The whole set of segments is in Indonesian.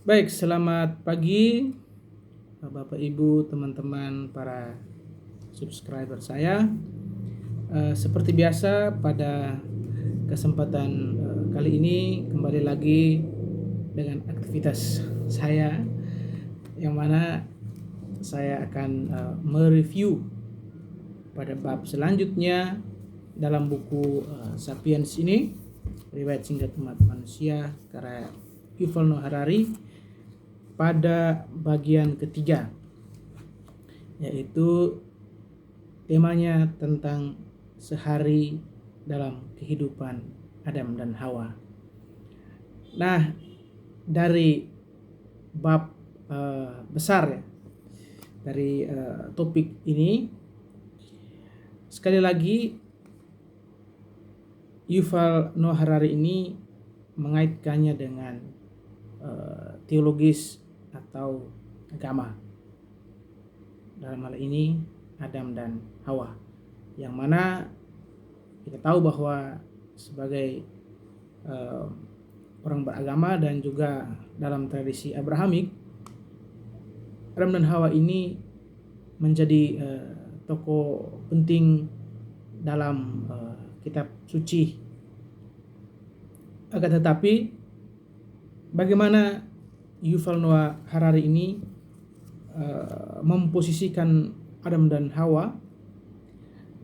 Baik, selamat pagi Bapak Ibu, teman-teman para subscriber saya. Seperti biasa pada kesempatan kali ini kembali lagi dengan aktivitas saya, yang mana saya akan mereview pada bab selanjutnya dalam buku Sapiens ini, Riwayat Singkat Umat Manusia karya Yuval Noah Harari, pada bagian ketiga, yaitu temanya tentang sehari dalam kehidupan Adam dan Hawa. Nah, dari bab besar ya, dari topik ini, sekali lagi Yuval Noah Harari ini mengaitkannya dengan teologis atau agama, dalam hal ini Adam dan Hawa, yang mana kita tahu bahwa sebagai orang beragama dan juga dalam tradisi Abrahamik, Adam dan Hawa ini menjadi tokoh penting dalam kitab suci. Akan tetapi bagaimana Yuval Noah Harari ini memposisikan Adam dan Hawa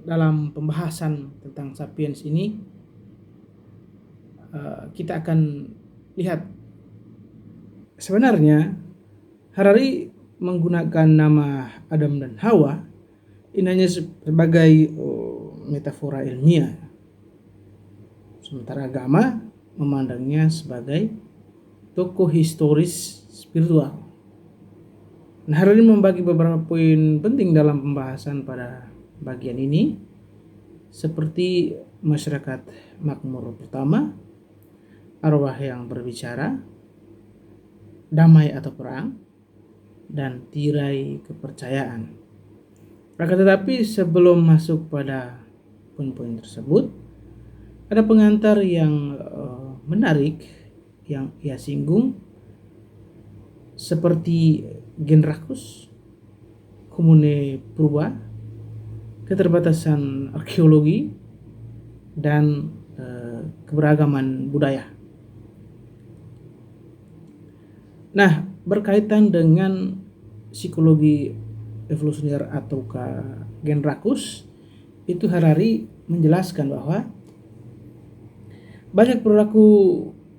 dalam pembahasan tentang Sapiens ini, kita akan lihat sebenarnya Harari menggunakan nama Adam dan Hawa ini hanya sebagai metafora ilmiah, sementara agama memandangnya sebagai tokoh historis spiritual. Nah, hari ini membagi beberapa poin penting dalam pembahasan pada bagian ini, seperti masyarakat makmur pertama, arwah yang berbicara, damai atau perang, dan tirai kepercayaan. Akan tetapi sebelum masuk pada poin-poin tersebut, ada pengantar yang menarik yang ia singgung, seperti Genrakus, Komune Purba, keterbatasan arkeologi, dan keberagaman budaya. Nah, berkaitan dengan psikologi evolusioner atau Genrakus, itu Harari menjelaskan bahwa banyak perilaku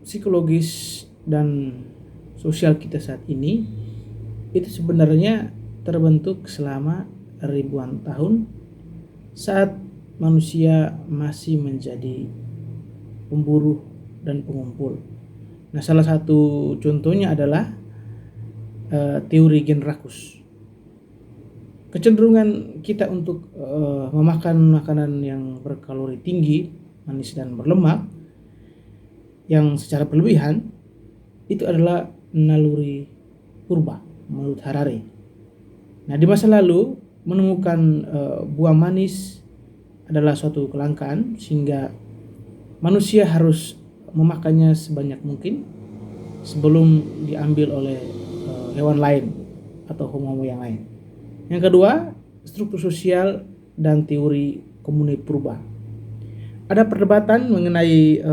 psikologis dan sosial kita saat ini itu sebenarnya terbentuk selama ribuan tahun saat manusia masih menjadi pemburu dan pengumpul. Nah, salah satu contohnya adalah teori Genrakus. Kecenderungan kita untuk memakan makanan yang berkalori tinggi, manis dan berlemak yang secara berlebihan itu adalah naluri purba menurut Harari. Nah, di masa lalu menemukan buah manis adalah suatu kelangkaan sehingga manusia harus memakannya sebanyak mungkin sebelum diambil oleh hewan lain atau homo yang lain. Yang kedua, struktur sosial dan teori komune purba. Ada perdebatan mengenai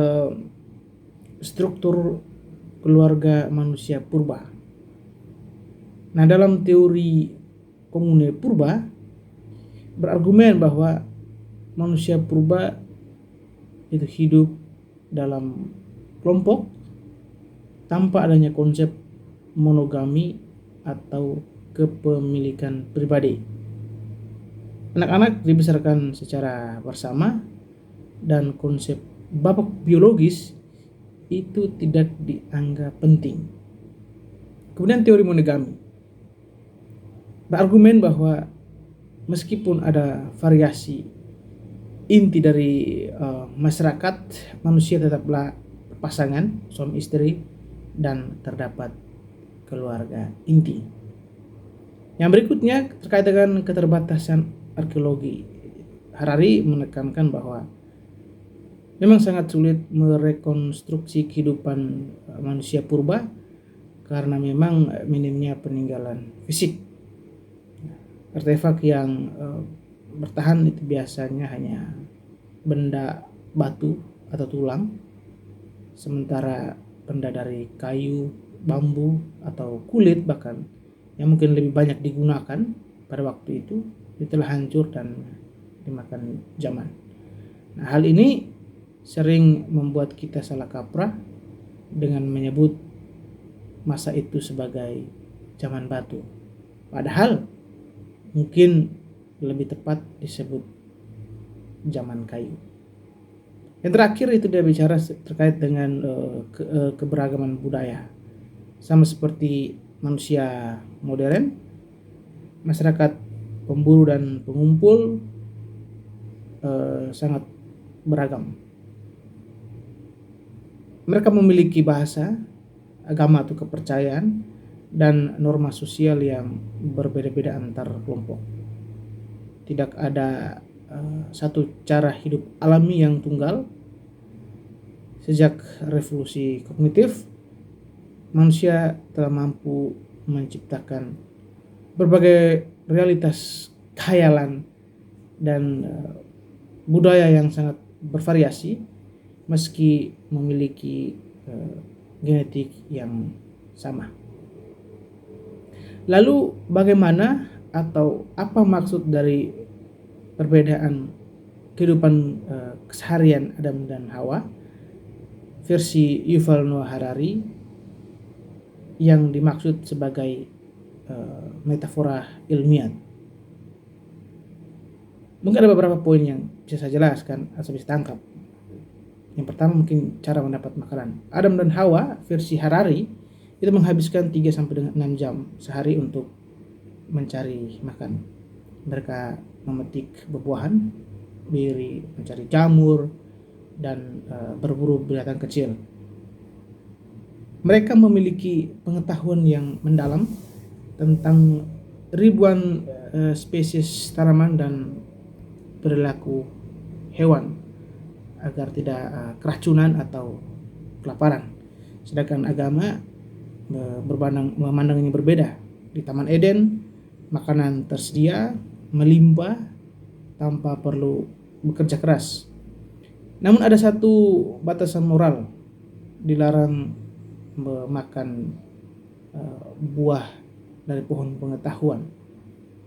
struktur keluarga manusia purba. Nah, dalam teori komune purba berargumen bahwa manusia purba itu hidup dalam kelompok tanpa adanya konsep monogami atau kepemilikan pribadi. Anak-anak dibesarkan secara bersama dan konsep bapak biologis itu tidak dianggap penting. Kemudian teori monogami berargumen bahwa meskipun ada variasi, inti dari masyarakat manusia tetaplah pasangan suami istri dan terdapat keluarga inti. Yang berikutnya terkait dengan keterbatasan arkeologi. Harari menekankan bahwa memang sangat sulit merekonstruksi kehidupan manusia purba karena memang minimnya peninggalan fisik. Artefak yang bertahan itu biasanya hanya benda batu atau tulang, sementara benda dari kayu, bambu, atau kulit bahkan yang mungkin lebih banyak digunakan pada waktu itu telah hancur dan dimakan zaman. Nah, hal ini sering membuat kita salah kaprah dengan menyebut masa itu sebagai zaman batu. Padahal mungkin lebih tepat disebut zaman kayu. Yang terakhir itu dia bicara terkait dengan keberagaman budaya. Sama seperti manusia modern, masyarakat pemburu dan pengumpul sangat beragam. Mereka memiliki bahasa, agama atau kepercayaan, dan norma sosial yang berbeda-beda antar kelompok. Tidak ada satu cara hidup alami yang tunggal. Sejak revolusi kognitif, manusia telah mampu menciptakan berbagai realitas khayalan dan budaya yang sangat bervariasi meski memiliki genetik yang sama. Lalu bagaimana atau apa maksud dari perbedaan kehidupan keseharian Adam dan Hawa versi Yuval Noah Harari yang dimaksud sebagai metafora ilmiah? Mungkin ada beberapa poin yang bisa saya jelaskan atau bisa tangkap. Yang pertama mungkin cara mendapat makanan. Adam dan Hawa versi Harari itu menghabiskan 3 sampai dengan 6 jam sehari untuk mencari makan. Mereka memetik buah-buahan, mencari jamur, dan berburu binatang kecil. Mereka memiliki pengetahuan yang mendalam tentang ribuan spesies tanaman dan perilaku hewan agar tidak keracunan atau kelaparan. Sedangkan agama memandangnya berbeda. Di Taman Eden, makanan tersedia melimpah tanpa perlu bekerja keras. Namun ada satu batasan moral, dilarang memakan buah dari pohon pengetahuan.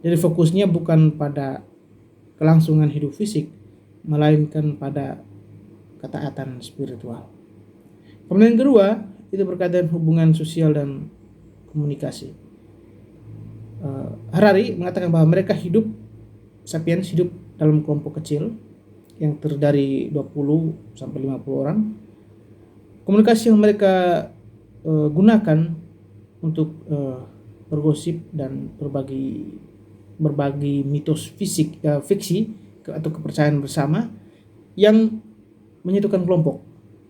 Jadi fokusnya bukan pada kelangsungan hidup fisik, melainkan pada ketaatan spiritual. Kemudian yang kedua, itu berkaitan hubungan sosial dan komunikasi. Harari mengatakan bahwa mereka sapiens hidup dalam kelompok kecil yang terdiri 20 sampai 50 orang. Komunikasi yang mereka gunakan untuk bergosip dan berbagi mitos fiksi atau kepercayaan bersama yang menyatukan kelompok.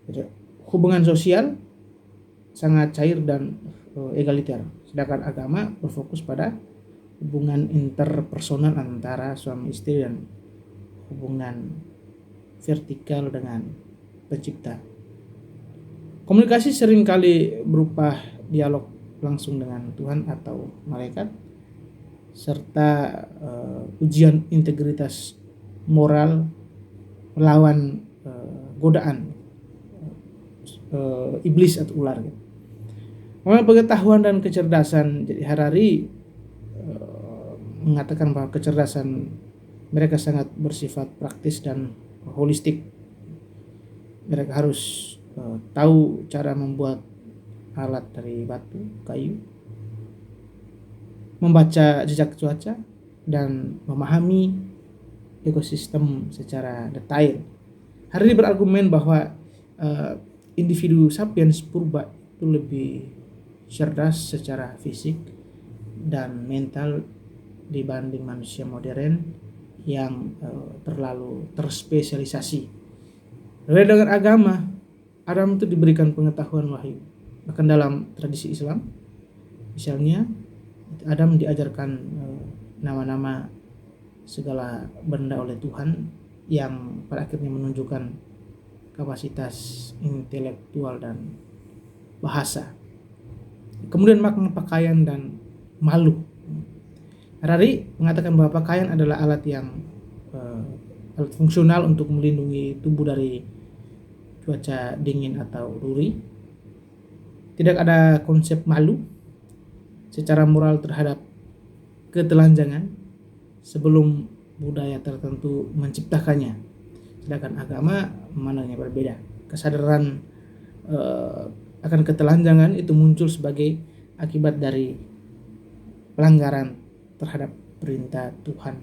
Jadi, hubungan sosial sangat cair dan egaliter. Sedangkan agama berfokus pada hubungan interpersonal antara suami istri dan hubungan vertikal dengan pencipta. Komunikasi seringkali berupa dialog langsung dengan Tuhan atau malaikat, serta ujian integritas moral melawan godaan iblis atau ular. Mengenai pengetahuan dan kecerdasan, jadi Harari mengatakan bahwa kecerdasan mereka sangat bersifat praktis dan holistik. Mereka harus tahu cara membuat alat dari batu, kayu, membaca jejak cuaca, dan memahami ekosistem secara detail. Harari berargumen bahwa individu sapiens purba itu lebih cerdas secara fisik dan mental dibanding manusia modern yang terlalu terspesialisasi. Berbeda dengan agama, Adam itu diberikan pengetahuan wahyu. Bahkan dalam tradisi Islam, misalnya Adam diajarkan nama-nama segala benda oleh Tuhan yang pada akhirnya menunjukkan kapasitas intelektual dan bahasa. Kemudian makna pakaian dan makhluk. Harari mengatakan bahwa pakaian adalah alat yang alat fungsional untuk melindungi tubuh dari cuaca dingin atau duri. Tidak ada konsep malu secara moral terhadap ketelanjangan sebelum budaya tertentu menciptakannya. Sedangkan agama memandangnya berbeda. Kesadaran akan ketelanjangan itu muncul sebagai akibat dari pelanggaran terhadap perintah Tuhan.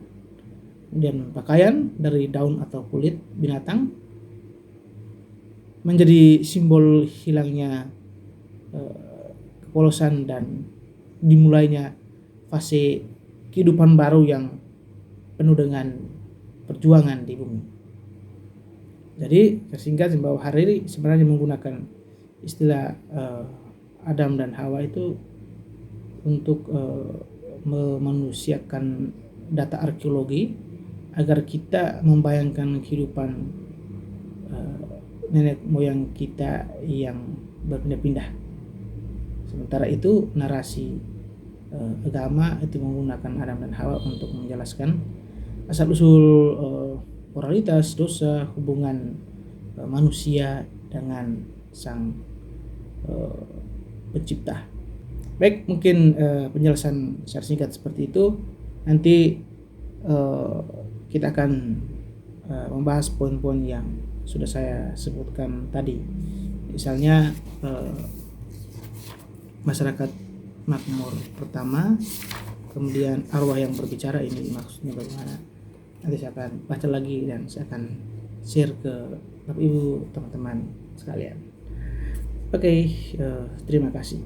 Kemudian pakaian dari daun atau kulit binatang menjadi simbol hilangnya kepolosan dan dimulainya fase kehidupan baru yang penuh dengan perjuangan di bumi. Jadi tersingkat bahwa Hariri sebenarnya menggunakan istilah Adam dan Hawa itu untuk memanusiakan data arkeologi agar kita membayangkan kehidupan nenek moyang kita yang berpindah-pindah. Sementara itu narasi agama itu menggunakan Adam dan Hawa untuk menjelaskan asal-usul moralitas, dosa, hubungan manusia dengan sang pencipta. Baik, mungkin penjelasan secara singkat seperti itu. Nanti kita akan membahas poin-poin yang sudah saya sebutkan tadi. Misalnya masyarakat makmur pertama, kemudian arwah yang berbicara ini maksudnya bagaimana. Nanti saya akan baca lagi dan saya akan share ke Bapak Ibu teman-teman sekalian. Oke, terima kasih.